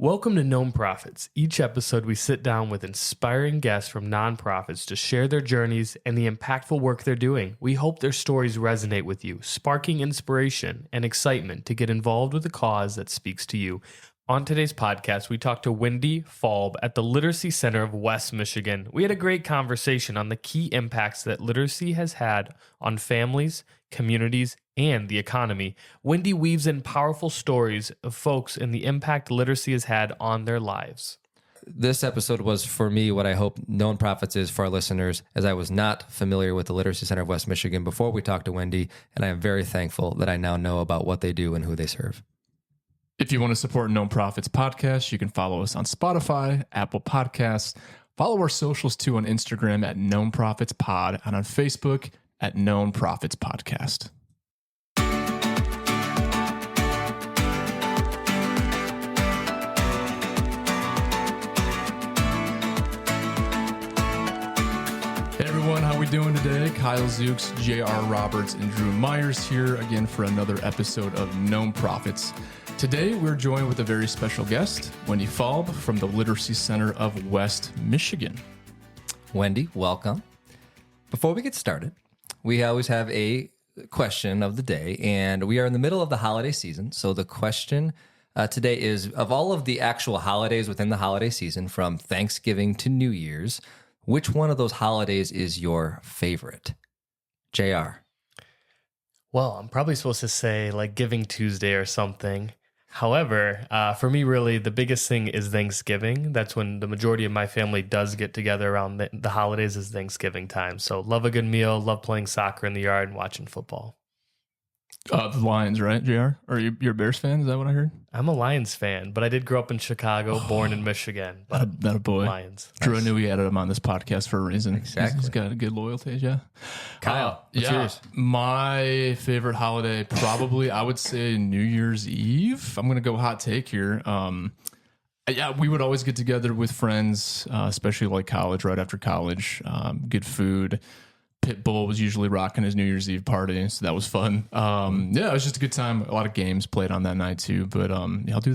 Welcome to Known Profits. Each episode, we sit down with inspiring guests from nonprofits to share their journeys and the impactful work they're doing. We hope their stories resonate with you, sparking inspiration and excitement to get involved with a cause that speaks to you. On today's podcast, we talked to Wendy Falb at the Literacy Center of West Michigan. We had a great conversation on the key impacts that literacy has had on families, communities, and the economy. Wendy weaves in powerful stories of folks and the impact literacy has had on their lives. This episode was for me what I hope Known Profits is for our listeners, as I was not familiar with the Literacy Center of West Michigan before we talked to Wendy, and I am very thankful that I now know about what they do and who they serve. If you want to support Known Profits Podcast, you can follow us on Spotify, Apple Podcasts. Follow our socials too on Instagram at Known Profits Pod and on Facebook at Known Profits Podcast. Hey everyone, how we doing today? Kyle Zukes, J.R. Roberts, and Drew Myers here again for another episode of Known Profits. Today, we're joined with a very special guest, Wendy Falb from the Literacy Center of West Michigan. Wendy, welcome. Before we get started, we always have a question of the day, and we are in the middle of the holiday season. So the question today is, of all of the actual holidays within the holiday season, from Thanksgiving to New Year's, which one of those holidays is your favorite? JR. Well, I'm probably supposed to say like Giving Tuesday or something. However, for me, really, the biggest thing is Thanksgiving. That's when the majority of my family does get together around the holidays is Thanksgiving time. So love a good meal, love playing soccer in the yard and watching football. The Lions, right, JR? Or you're a Bears fan? Is that what I heard? I'm a Lions fan, but I did grow up in Chicago, born in Michigan. But that a boy. Lions. Drew, I knew we added him on this podcast for a reason. Exactly. He's got a good loyalty, yeah. Kyle, what's yours? My favorite holiday, probably, I would say New Year's Eve. I'm going to go hot take here. Yeah, we would always get together with friends, especially like college, right after college. Good food. Pitbull was usually rocking his New Year's Eve party, so that was fun. Yeah, it was just a good time. A lot of games played on that night too. But yeah, I'll do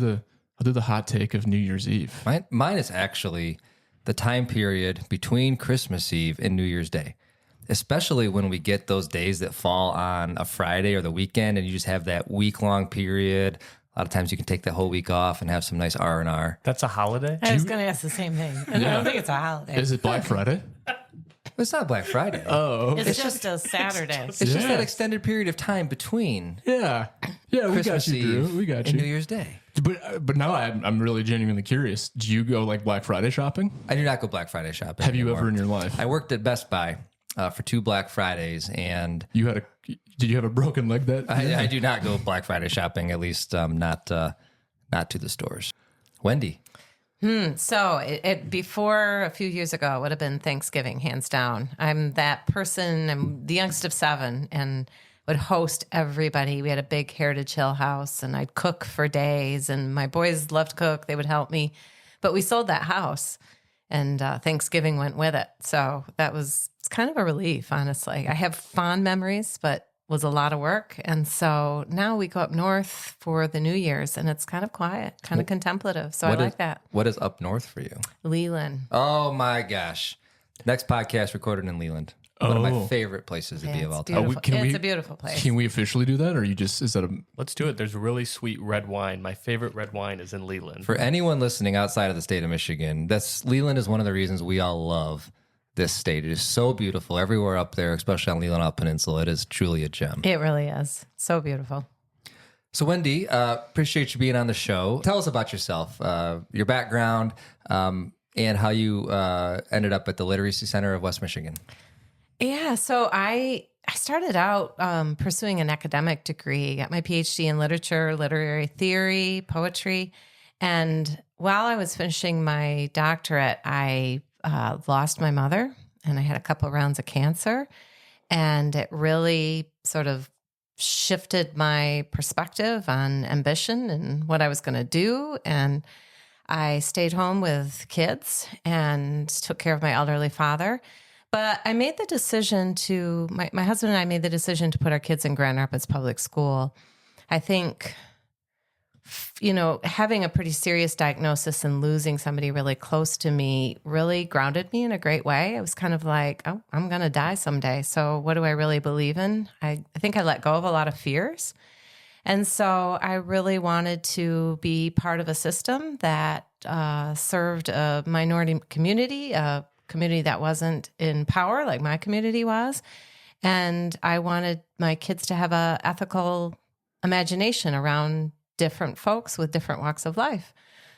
the hot take of New Year's Eve. Mine is actually the time period between Christmas Eve and New Year's Day, especially when we get those days that fall on a Friday or the weekend, and you just have that week-long period. A lot of times you can take that whole week off and have some nice R&R. That's a holiday? I was going to ask the same thing. I don't think it's a holiday. Is it Black Friday? It's not Black Friday. Oh, It's just a Saturday. It's just that extended period of time between yeah, we Christmas got you, Drew. Eve We got and you. New Year's Day. But now I'm really genuinely curious. Do you go like Black Friday shopping? I do not go Black Friday shopping. Have you anymore. ever in your life? I worked at Best Buy for 2 Black Fridays, and Did you have a broken leg that? I do not go Black Friday shopping. At least not to the stores. Wendy. So it before a few years ago, it would have been Thanksgiving, hands down. I'm that person. I'm the youngest of 7 and would host everybody. We had a big Heritage Hill house, and I'd cook for days, and my boys loved to cook. They would help me. But we sold that house, and Thanksgiving went with it. So it's kind of a relief, honestly. I have fond memories, but was a lot of work. And so now we go up north for the New Year's, and it's kind of quiet, kind of contemplative. So I like that. What is up north for you? Leland. Oh my gosh. Next podcast recorded in Leland. One of my favorite places to be of all time. It's a beautiful place. Can we officially do that, or Let's do it. There's really sweet red wine. My favorite red wine is in Leland. For anyone listening outside of the state of Michigan, Leland is one of the reasons we all love this state. It is so beautiful everywhere up there, especially on Leelanau Peninsula. It is truly a gem. It really is. So beautiful. So Wendy, appreciate you being on the show. Tell us about yourself, your background, and how you ended up at the Literacy Center of West Michigan. Yeah, so I started out pursuing an academic degree, got my PhD in literature, literary theory, poetry. And while I was finishing my doctorate, I lost my mother, and I had a couple rounds of cancer, and it really sort of shifted my perspective on ambition and what I was going to do. And I stayed home with kids and took care of my elderly father. But I made the decision my husband and I made the decision to put our kids in Grand Rapids Public School. I think having a pretty serious diagnosis and losing somebody really close to me really grounded me in a great way. I was kind of like, oh, I'm going to die someday. So what do I really believe in? I think I let go of a lot of fears. And so I really wanted to be part of a system that served a minority community, a community that wasn't in power like my community was. And I wanted my kids to have a ethical imagination around different folks with different walks of life.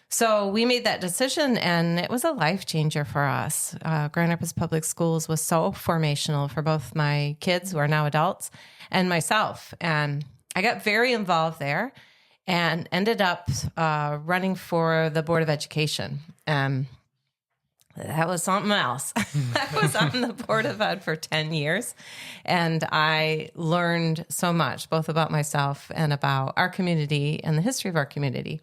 So we made that decision, and it was a life changer for us. Grand Rapids Public Schools was so formational for both my kids, who are now adults, and myself. And I got very involved there and ended up running for the Board of Education. That was something else. I was on the Board of Ed for 10 years, and I learned so much, both about myself and about our community and the history of our community.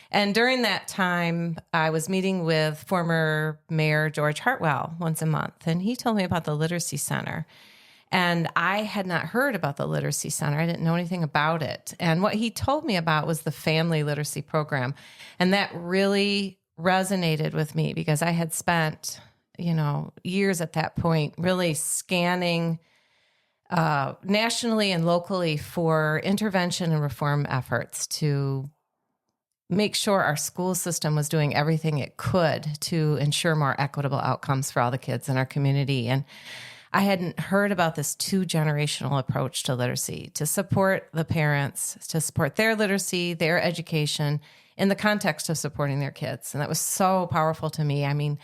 And during that time, I was meeting with former Mayor George Hartwell once a month, and he told me about the Literacy Center. And I had not heard about the Literacy Center. I didn't know anything about it. And what he told me about was the family literacy program. And that really resonated with me because I had spent, years at that point really scanning nationally and locally for intervention and reform efforts to make sure our school system was doing everything it could to ensure more equitable outcomes for all the kids in our community. And I hadn't heard about this 2-generational approach to literacy, to support the parents, to support their literacy, their education, in the context of supporting their kids. And that was so powerful to me. I mean,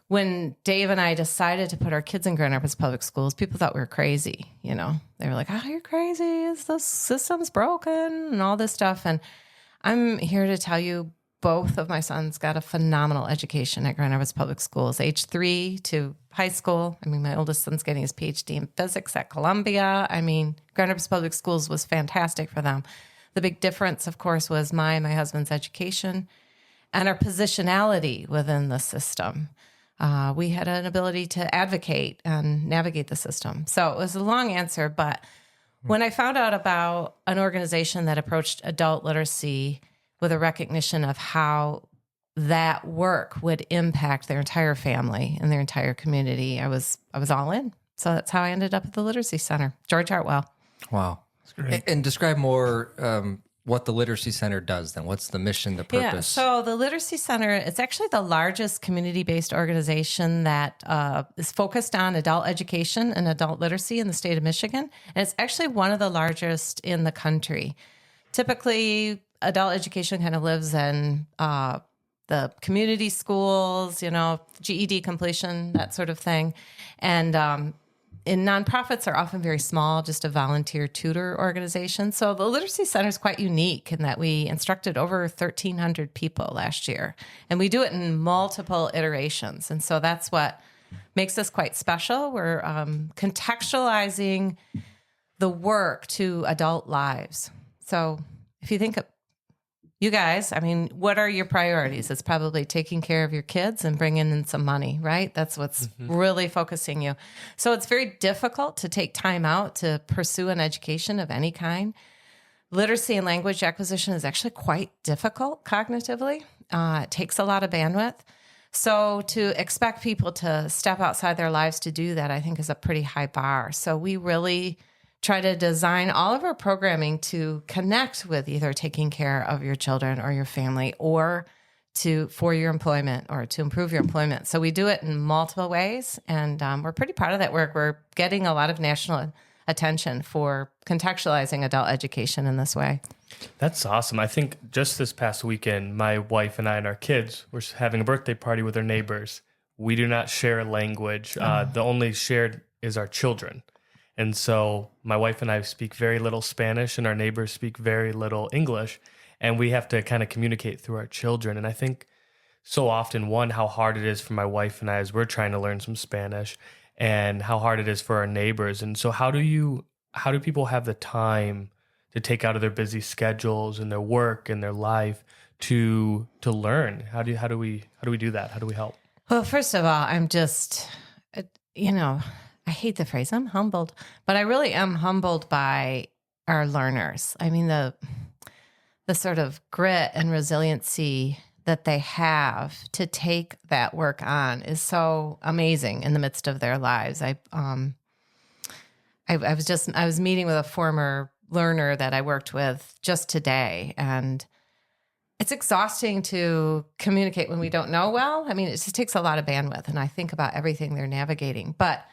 when Dave and I decided to put our kids in Grand Rapids Public Schools, people thought we were crazy. They were like, oh, you're crazy. The system's broken and all this stuff. And I'm here to tell you, both of my sons got a phenomenal education at Grand Rapids Public Schools, age 3 to high school. I mean, my oldest son's getting his PhD in physics at Columbia. I mean, Grand Rapids Public Schools was fantastic for them. The big difference, of course, was my husband's education and our positionality within the system. We had an ability to advocate and navigate the system. So it was a long answer, but when I found out about an organization that approached adult literacy with a recognition of how that work would impact their entire family and their entire community, I was all in. So that's how I ended up at the Literacy Center, George Hartwell. Wow. And describe more what the Literacy Center does then. What's the mission, the purpose? Yeah, so the Literacy Center, it's actually the largest community-based organization that is focused on adult education and adult literacy in the state of Michigan. And it's actually one of the largest in the country. Typically, adult education kind of lives in the community schools, GED completion, that sort of thing. And in nonprofits are often very small, just a volunteer tutor organization. So the Literacy Center is quite unique in that we instructed over 1,300 people last year. And we do it in multiple iterations. And so that's what makes us quite special. We're contextualizing the work to adult lives. So if you think of you guys, I mean, what are your priorities? It's probably taking care of your kids and bringing in some money, right? That's what's really focusing you. So it's very difficult to take time out to pursue an education of any kind. Literacy and language acquisition is actually quite difficult cognitively. It takes a lot of bandwidth. So to expect people to step outside their lives to do that, I think is a pretty high bar. So we really try to design all of our programming to connect with either taking care of your children or your family or for your employment or to improve your employment. So we do it in multiple ways, and we're pretty proud of that work. We're getting a lot of national attention for contextualizing adult education in this way. That's awesome. I think just this past weekend, my wife and I and our kids were having a birthday party with our neighbors. We do not share a language. The only shared is our children. And so my wife and I speak very little Spanish, and our neighbors speak very little English, and we have to kind of communicate through our children. And I think so often, one, how hard it is for my wife and I as we're trying to learn some Spanish, and how hard it is for our neighbors. And so how do people have the time to take out of their busy schedules and their work and their life to learn? How do we do that? How do we help? Well, first of all, I'm just, I hate the phrase, I'm humbled, but I really am humbled by our learners. I mean, the the sort of grit and resiliency that they have to take that work on is so amazing in the midst of their lives. I was meeting with a former learner that I worked with just today, and it's exhausting to communicate when we don't know well. I mean, it just takes a lot of bandwidth, and I think about everything they're navigating. But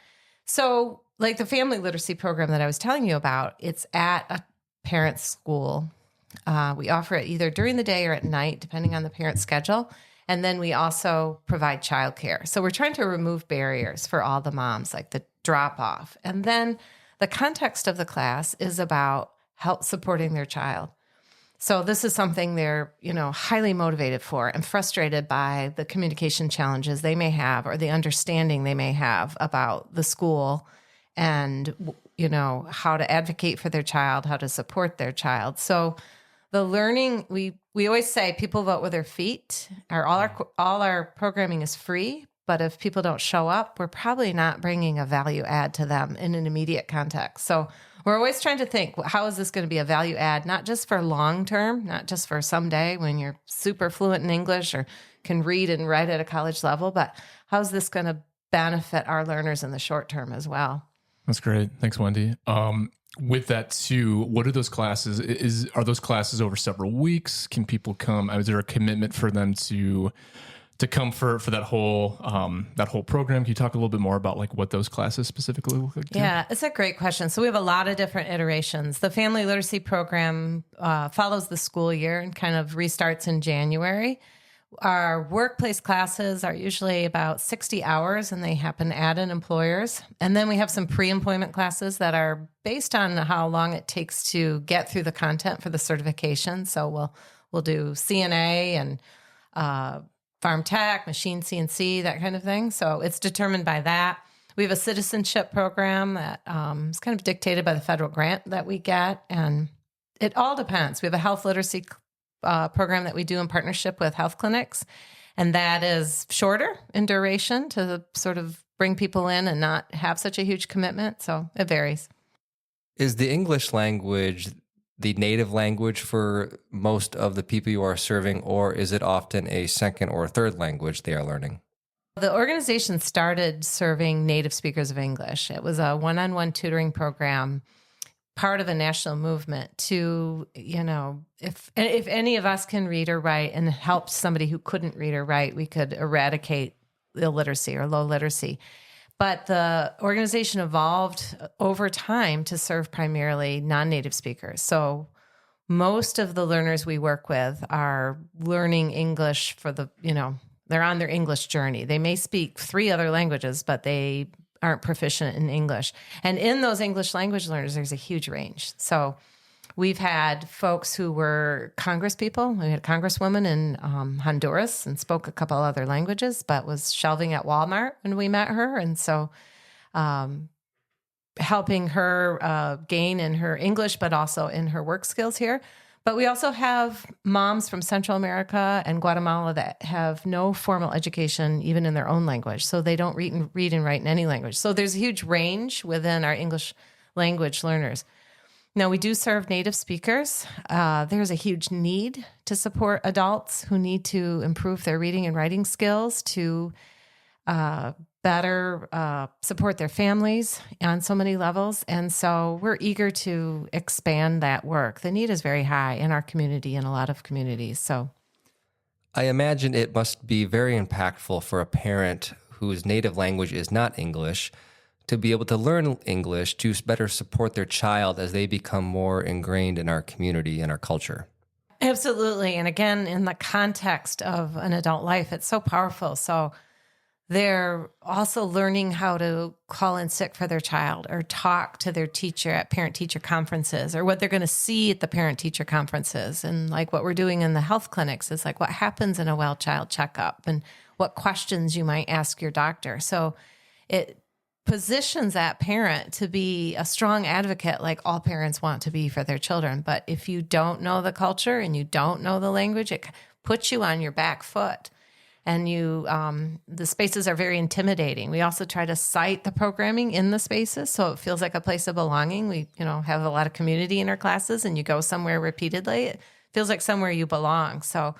so like the family literacy program that I was telling you about, it's at a parent's school. We offer it either during the day or at night, depending on the parent's schedule. And then we also provide childcare. So we're trying to remove barriers for all the moms, like the drop off. And then the context of the class is about help supporting their child. So this is something they're, highly motivated for and frustrated by the communication challenges they may have or the understanding they may have about the school and, how to advocate for their child, how to support their child. So the learning, we always say people vote with their feet. All our programming is free, but if people don't show up, we're probably not bringing a value add to them in an immediate context. So we're always trying to think, how is this going to be a value add, not just for long term, not just for someday when you're super fluent in English or can read and write at a college level, but how is this going to benefit our learners in the short term as well? That's great. Thanks, Wendy. With that too, what are those classes? Are those classes over several weeks? Can people come? Is there a commitment for them to come for that whole program? Can you talk a little bit more about like what those classes specifically look like? Yeah, it's a great question. So we have a lot of different iterations. The family literacy program follows the school year and kind of restarts in January. Our workplace classes are usually about 60 hours and they happen at an employer's. And then we have some pre-employment classes that are based on how long it takes to get through the content for the certification. So we'll do CNA and farm tech, machine CNC, that kind of thing. So it's determined by that. We have a citizenship program that is kind of dictated by the federal grant that we get. And it all depends. We have a health literacy program that we do in partnership with health clinics. And that is shorter in duration to sort of bring people in and not have such a huge commitment. So it varies. Is the English language the native language for most of the people you are serving, or is it often a second or third language they are learning? The organization started serving native speakers of English. It was a one-on-one tutoring program, part of a national movement to, if any of us can read or write and help somebody who couldn't read or write, we could eradicate illiteracy or low literacy. But the organization evolved over time to serve primarily non-native speakers. So most of the learners we work with are learning English they're on their English journey. They may speak 3 other languages, but they aren't proficient in English. And in those English language learners, there's a huge range. So we've had folks who were Congress people. We had a Congresswoman in Honduras and spoke a couple other languages, but was shelving at Walmart when we met her. And so helping her gain in her English, but also in her work skills here. But we also have moms from Central America and Guatemala that have no formal education, even in their own language. So they don't read and write in any language. So there's a huge range within our English language learners. Now, we do serve native speakers. There's a huge need to support adults who need to improve their reading and writing skills to better support their families on so many levels. And so we're eager to expand that work. The need is very high in our community and a lot of communities. So I imagine it must be very impactful for a parent whose native language is not English to be able to learn English to better support their child as they become more ingrained in our community and our culture. Absolutely. And again, in the context of an adult life, it's so powerful. So they're also learning how to call in sick for their child or talk to their teacher at parent-teacher conferences, or what they're going to see at the parent-teacher conferences. And like what we're doing in the health clinics is like what happens in a well-child checkup and what questions you might ask your doctor. So it positions that parent to be a strong advocate like all parents want to be for their children. But if you don't know the culture and you don't know the language, it puts you on your back foot. And the spaces are very intimidating. We also try to cite the programming in the spaces so it feels like a place of belonging. We, have a lot of community in our classes, and you go somewhere repeatedly, it feels like somewhere you belong. So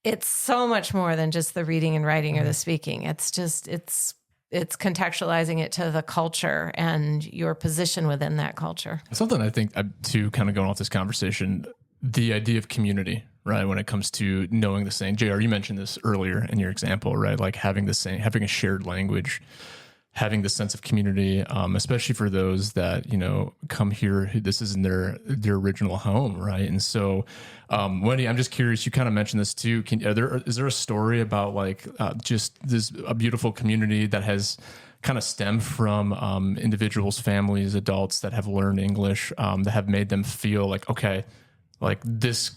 it's so much more than just the reading and writing or the speaking. It's just, it's contextualizing it to the culture and your position within that culture. Something I think, too, kind of going off this conversation, the idea of community, right? When it comes to knowing the same. JR, you mentioned this earlier in your example, right? Like having a shared language, having the sense of community, especially for those that, come here, this isn't their original home, right? And so, Wendy, I'm just curious, you kind of mentioned this too. Is there a story about like just a beautiful community that has kind of stemmed from individuals, families, adults that have learned English, that have made them feel like, okay, like this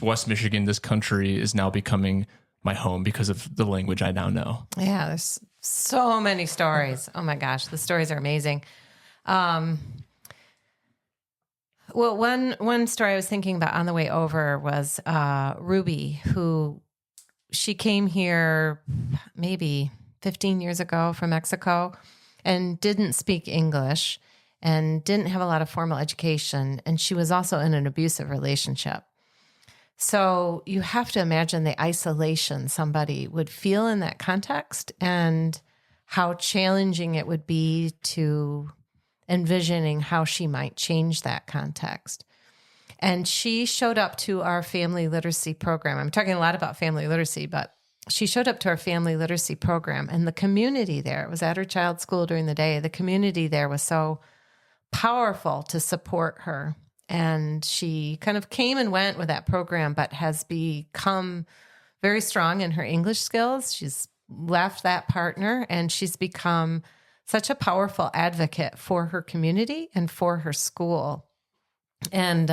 West Michigan, this country is now becoming my home because of the language I now know? Yeah, there's so many stories. Oh my gosh, the stories are amazing. Well, one story I was thinking about on the way over was Ruby, who she came here maybe 15 years ago from Mexico and didn't speak English and didn't have a lot of formal education. And she was also in an abusive relationship. So you have to imagine the isolation somebody would feel in that context and how challenging it would be to envisioning how she might change that context. And she showed up to our family literacy program. I'm talking a lot about family literacy, but she showed up to our family literacy program, and the community there, it was at her child's school during the day. The community there was so powerful to support her. And she kind of came and went with that program, but has become very strong in her English skills. She's left that partner, and she's become such a powerful advocate for her community and for her school. And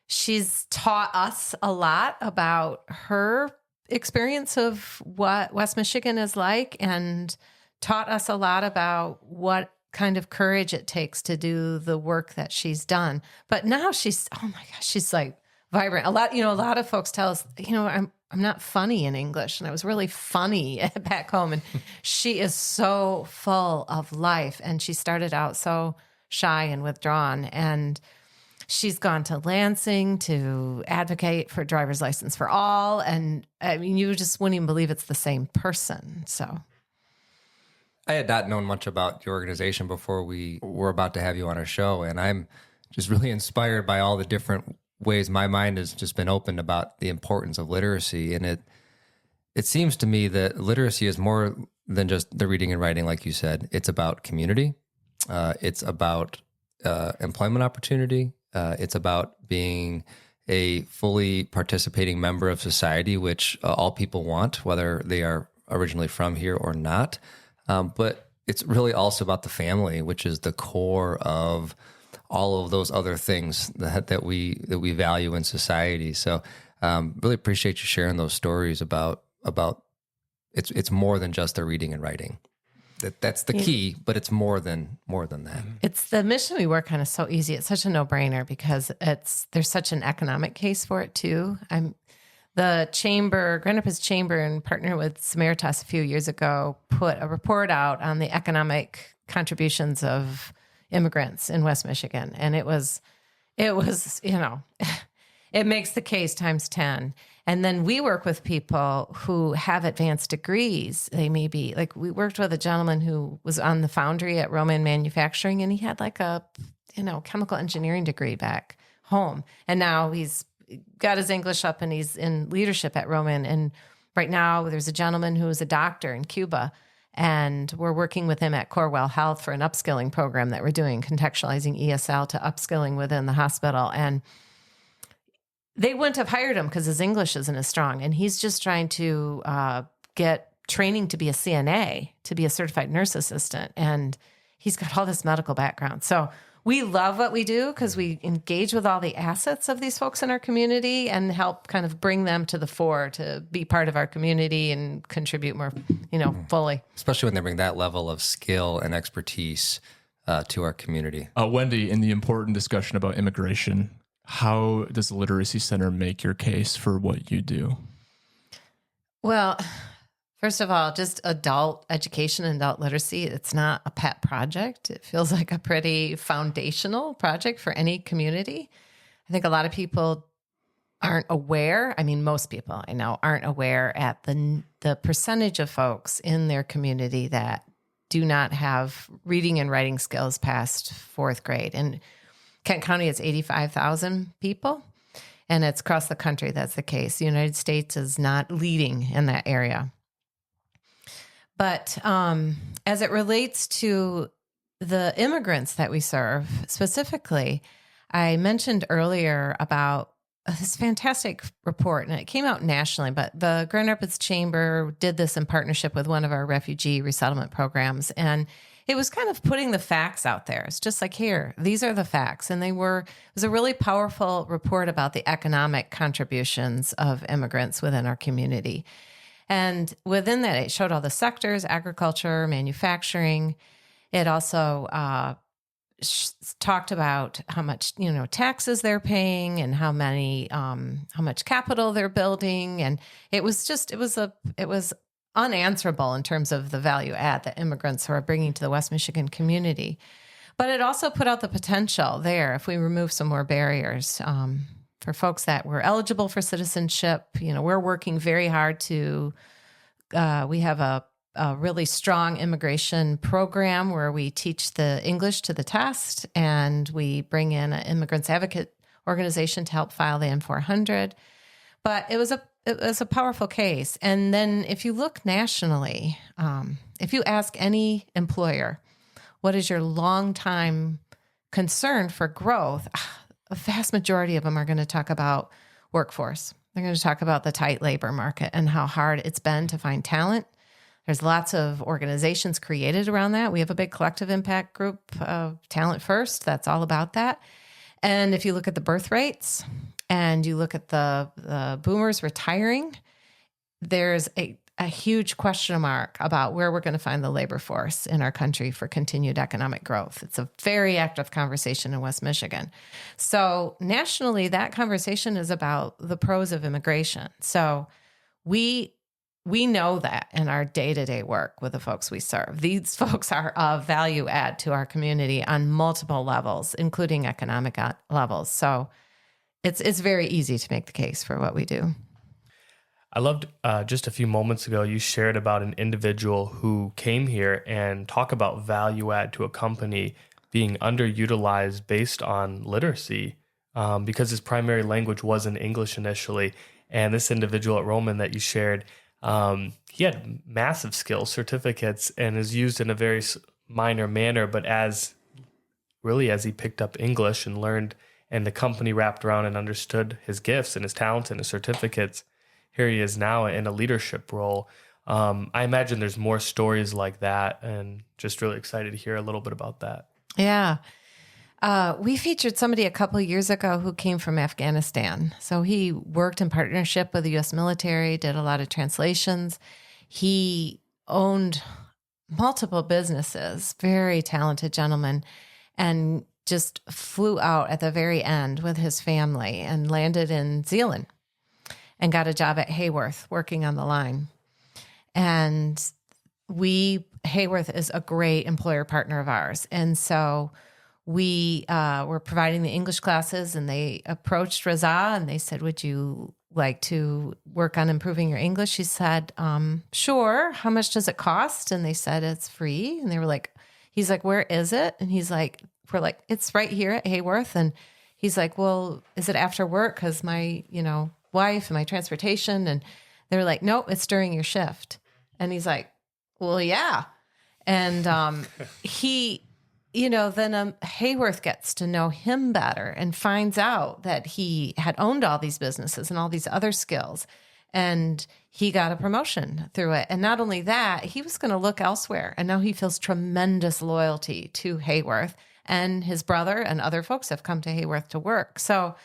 she's taught us a lot about her experience of what West Michigan is like, and taught us a lot about what kind of courage it takes to do the work that she's done. But now she's, oh my gosh, she's like vibrant. A lot of folks tell us, I'm not funny in English, and I was really funny back home. And she is so full of life, and she started out so shy and withdrawn, and she's gone to Lansing to advocate for driver's license for all. And I mean, you just wouldn't even believe it's the same person. So I had not known much about your organization before we were about to have you on our show, and I'm just really inspired by all the different ways my mind has just been opened about the importance of literacy. And it seems to me that literacy is more than just the reading and writing, like you said. It's about community. It's about employment opportunity. It's about being a fully participating member of society, which all people want, whether they are originally from here or not. But it's really also about the family, which is the core of all of those other things that we value in society. So really appreciate you sharing those stories about it's more than just the reading and writing. That's the key, but it's more than that. it's the mission we work on is so easy. It's such a no-brainer because there's such an economic case for it too. The chamber, Grand Rapids Chamber, in partner with Samaritas a few years ago, put a report out on the economic contributions of immigrants in West Michigan. And it was, it makes the case times 10. And then we work with people who have advanced degrees. They may be, like, we worked with a gentleman who was on the foundry at Roman Manufacturing, and he had like a, chemical engineering degree back home. And now he's got his English up and he's in leadership at Roman. And right now there's a gentleman who is a doctor in Cuba, and we're working with him at Corewell Health for an upskilling program that we're doing, contextualizing ESL to upskilling within the hospital. And they wouldn't have hired him because his English isn't as strong. And he's just trying to get training to be a CNA, to be a certified nurse assistant. And he's got all this medical background. So we love what we do because we engage with all the assets of these folks in our community and help kind of bring them to the fore to be part of our community and contribute more, fully. Especially when they bring that level of skill and expertise to our community. Wendy, in the important discussion about immigration, how does the Literacy Center make your case for what you do? Well, first of all, just adult education and adult literacy, it's not a pet project. It feels like a pretty foundational project for any community. I think a lot of people aren't aware. I mean, most people I know aren't aware at the percentage of folks in their community that do not have reading and writing skills past fourth grade. In Kent County, it's 85,000 people, and it's across the country that's the case. The United States is not leading in that area. But as it relates to the immigrants that we serve specifically, I mentioned earlier about this fantastic report, and it came out nationally, but the Grand Rapids Chamber did this in partnership with one of our refugee resettlement programs. And it was kind of putting the facts out there. It's just like, here, these are the facts. And it was a really powerful report about the economic contributions of immigrants within our community. And within that, it showed all the sectors: agriculture, manufacturing. It also talked about how much, taxes they're paying and how much capital they're building. And it was unanswerable in terms of the value add that immigrants are bringing to the West Michigan community. But it also put out the potential there if we remove some more barriers for folks that were eligible for citizenship. We're working very hard to, we have a really strong immigration program where we teach the English to the test, and we bring in an immigrants advocate organization to help file the N-400. But it was a powerful case. And then if you look nationally, if you ask any employer, what is your long-time concern for growth? A vast majority of them are going to talk about workforce. They're going to talk about the tight labor market and how hard it's been to find talent. There's lots of organizations created around that. We have a big collective impact group, Talent First, that's all about that. And if you look at the birth rates and you look at the boomers retiring, there's a huge question mark about where we're going to find the labor force in our country for continued economic growth. It's a very active conversation in West Michigan. So nationally, that conversation is about the pros of immigration. So we know that in our day-to-day work with the folks we serve. These folks are of value add to our community on multiple levels, including economic levels. So it's very easy to make the case for what we do. I loved just a few moments ago, you shared about an individual who came here and talk about value add to a company being underutilized based on literacy because his primary language wasn't English initially. And this individual at Roman that you shared, he had massive skills, certificates, and is used in a very minor manner. But as he picked up English and learned, and the company wrapped around and understood his gifts and his talents and his certificates, here he is now in a leadership role. I imagine there's more stories like that, and just really excited to hear a little bit about that. Yeah. We featured somebody a couple of years ago who came from Afghanistan. So he worked in partnership with the U.S. military, did a lot of translations. He owned multiple businesses, very talented gentleman, and just flew out at the very end with his family and landed in Zeeland and got a job at Hayworth working on the line. And Hayworth is a great employer partner of ours. And so we were providing the English classes, and they approached Raza and they said, would you like to work on improving your English? She said, sure. How much does it cost? And they said, it's free. And they were like, he's like, where is it? And he's like, we're like, it's right here at Hayworth. And he's like, well, is it after work? Because my, wife and my transportation. And they're like, nope, it's during your shift. And he's like, well, yeah. And he, then Hayworth gets to know him better and finds out that he had owned all these businesses and all these other skills. And he got a promotion through it. And not only that, he was going to look elsewhere. And now he feels tremendous loyalty to Hayworth. And his brother and other folks have come to Hayworth to work. So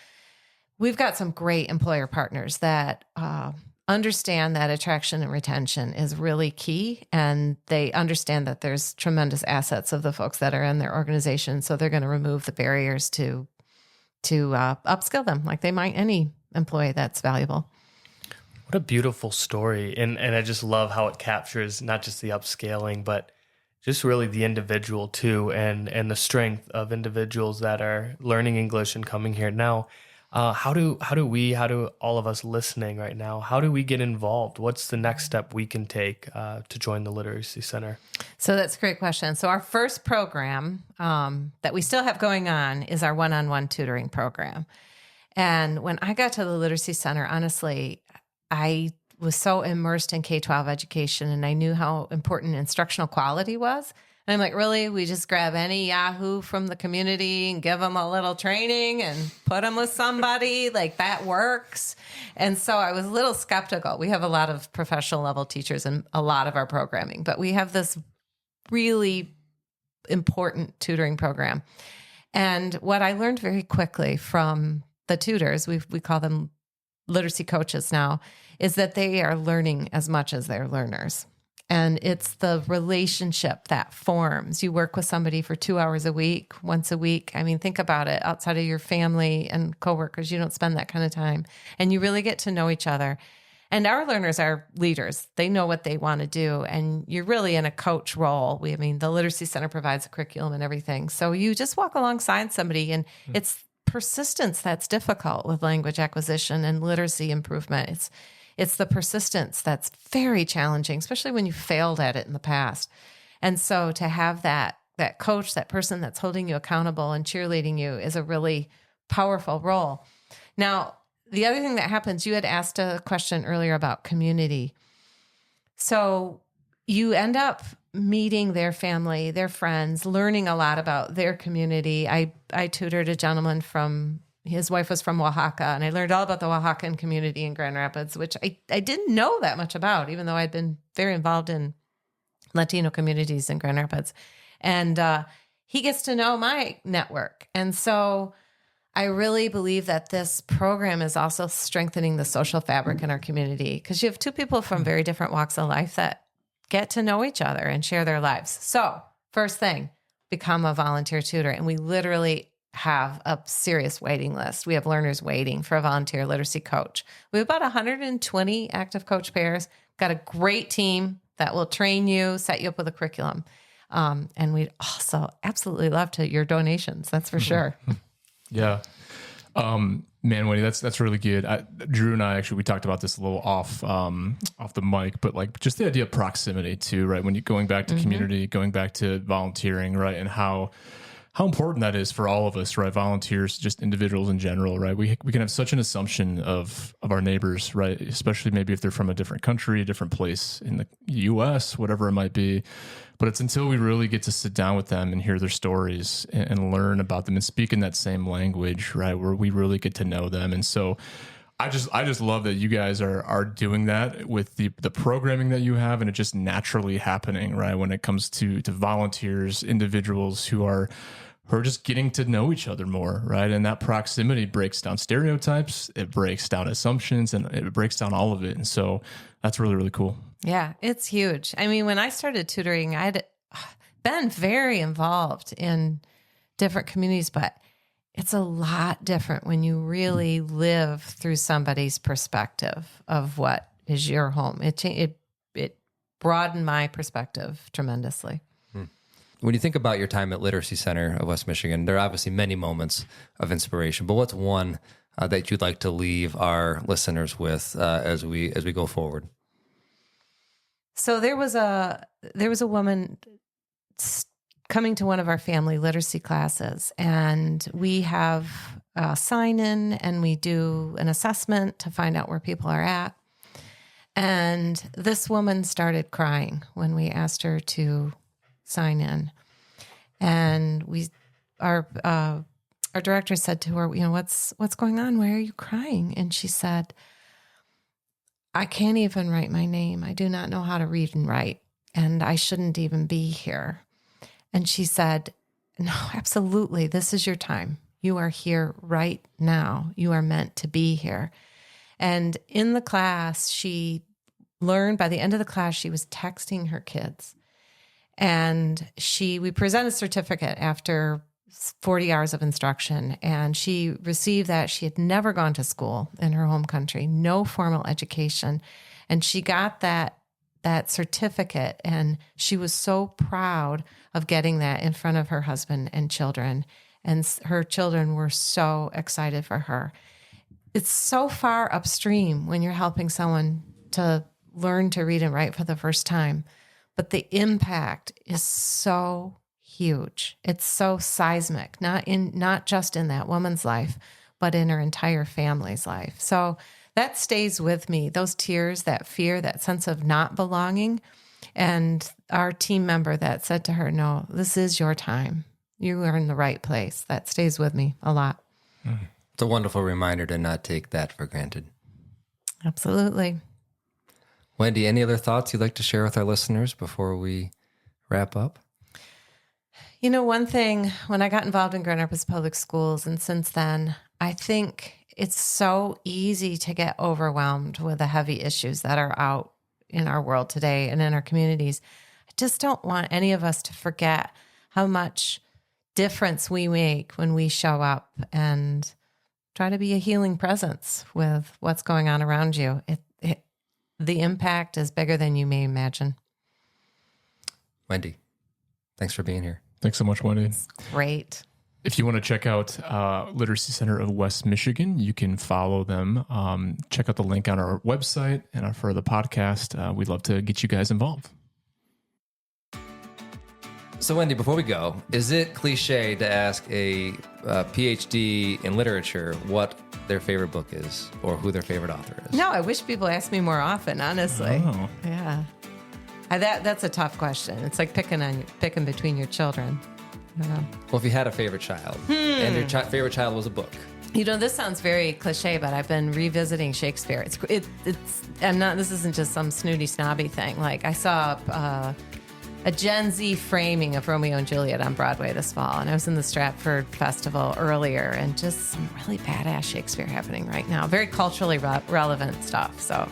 we've got some great employer partners that understand that attraction and retention is really key. And they understand that there's tremendous assets of the folks that are in their organization. So they're going to remove the barriers to upskill them like they might any employee that's valuable. What a beautiful story. And I just love how it captures not just the upscaling, but just really the individual too, and the strength of individuals that are learning English and coming here. Now, How do all of us listening right now, how do we get involved? What's the next step we can take to join the Literacy Center? So that's a great question. So our first program that we still have going on is our one-on-one tutoring program. And when I got to the Literacy Center, honestly, I was so immersed in K-12 education, and I knew how important instructional quality was. And I'm like, really? We just grab any Yahoo from the community and give them a little training and put them with somebody? Like, that works? And so I was a little skeptical. We have a lot of professional level teachers in a lot of our programming, but we have this really important tutoring program. And what I learned very quickly from the tutors, we call them literacy coaches now, is that they are learning as much as they're learners. And it's the relationship that forms. You work with somebody for 2 hours a week, once a week. I mean, think about it. Outside of your family and coworkers, you don't spend that kind of time. And you really get to know each other. And our learners are leaders. They know what they want to do. And you're really in a coach role. The Literacy Center provides a curriculum and everything. So you just walk alongside somebody, and it's persistence that's difficult with language acquisition and literacy improvement. It's the persistence that's very challenging, especially when you failed at it in the past. And so to have that coach, that person that's holding you accountable and cheerleading you, is a really powerful role. Now, the other thing that happens, you had asked a question earlier about community. So you end up meeting their family, their friends, learning a lot about their community. I tutored a gentleman his wife was from Oaxaca, and I learned all about the Oaxacan community in Grand Rapids, which I didn't know that much about, even though I'd been very involved in Latino communities in Grand Rapids. And he gets to know my network. And so I really believe that this program is also strengthening the social fabric in our community, because you have two people from very different walks of life that get to know each other and share their lives. So first thing, become a volunteer tutor. And we literally have a serious waiting list. We have learners waiting for a volunteer literacy coach. We have about 120 active coach pairs, got a great team that will train you, set you up with a curriculum. And we'd also absolutely love your donations. That's for sure. Yeah. Man, Wendy, that's really good. Drew and I actually, we talked about this a little off the mic, but like just the idea of proximity too, right? When you're going back to community, going back to volunteering, right? And how important that is for all of us, right? Volunteers, just individuals in general, right? We can have such an assumption of our neighbors, right? Especially maybe if they're from a different country, a different place in the US, whatever it might be. But it's until we really get to sit down with them and hear their stories and learn about them and speak in that same language, right? Where we really get to know them. And so I just love that you guys are doing that with the programming that you have, and it just naturally happening, right? When it comes to volunteers, individuals who are just getting to know each other more, right? And that proximity breaks down stereotypes, it breaks down assumptions, and it breaks down all of it. And so that's really, really cool. Yeah, it's huge. I mean, when I started tutoring, I'd been very involved in different communities, but it's a lot different when you really live through somebody's perspective of what is your home. It broadened my perspective tremendously. When you think about your time at Literacy Center of West Michigan, there are obviously many moments of inspiration, but what's one that you'd like to leave our listeners with as we go forward? So there was a woman coming to one of our family literacy classes, and we have a sign-in, and we do an assessment to find out where people are at. And this woman started crying when we asked her to sign in, and our director said to her, what's going on? Why are you crying? And she said, I can't even write my name. I do not know how to read and write, and I shouldn't even be here. And she said, no, absolutely. This is your time. You are here right now. You are meant to be here. And in the class, she learned, by the end of the class, she was texting her kids. And we presented a certificate after 40 hours of instruction, and she received that. She had never gone to school in her home country, no formal education. And she got that certificate, and she was so proud of getting that in front of her husband and children. And her children were so excited for her. it's so far upstream when you're helping someone to learn to read and write for the first time. But the impact is so huge. It's so seismic, not just in that woman's life, but in her entire family's life. So that stays with me. Those tears, that fear, that sense of not belonging. And our team member that said to her, no, this is your time. You are in the right place. That stays with me a lot. It's a wonderful reminder to not take that for granted. Absolutely. Wendy, any other thoughts you'd like to share with our listeners before we wrap up? You know, one thing, when I got involved in Grand Rapids Public Schools, and since then, I think it's so easy to get overwhelmed with the heavy issues that are out in our world today and in our communities. I just don't want any of us to forget how much difference we make when we show up and try to be a healing presence with what's going on around you. The impact is bigger than you may imagine. Wendy, thanks for being here. Thanks so much, Wendy. Great. If you want to check out Literacy Center of West Michigan, you can follow them. Check out the link on our website and for the podcast. We'd love to get you guys involved. So, Wendy, before we go, is it cliche to ask a PhD in literature what their favorite book is or who their favorite author is? No, I wish people asked me more often, honestly. Oh. Yeah. That's a tough question. It's like picking between your children. Yeah. Well, if you had a favorite child and your favorite child was a book. You know, this sounds very cliche, but I've been revisiting Shakespeare. This isn't just some snooty, snobby thing. Like, I saw a Gen Z framing of Romeo and Juliet on Broadway this fall, and I was in the Stratford Festival earlier, and just some really badass Shakespeare happening right now. Very culturally relevant stuff. So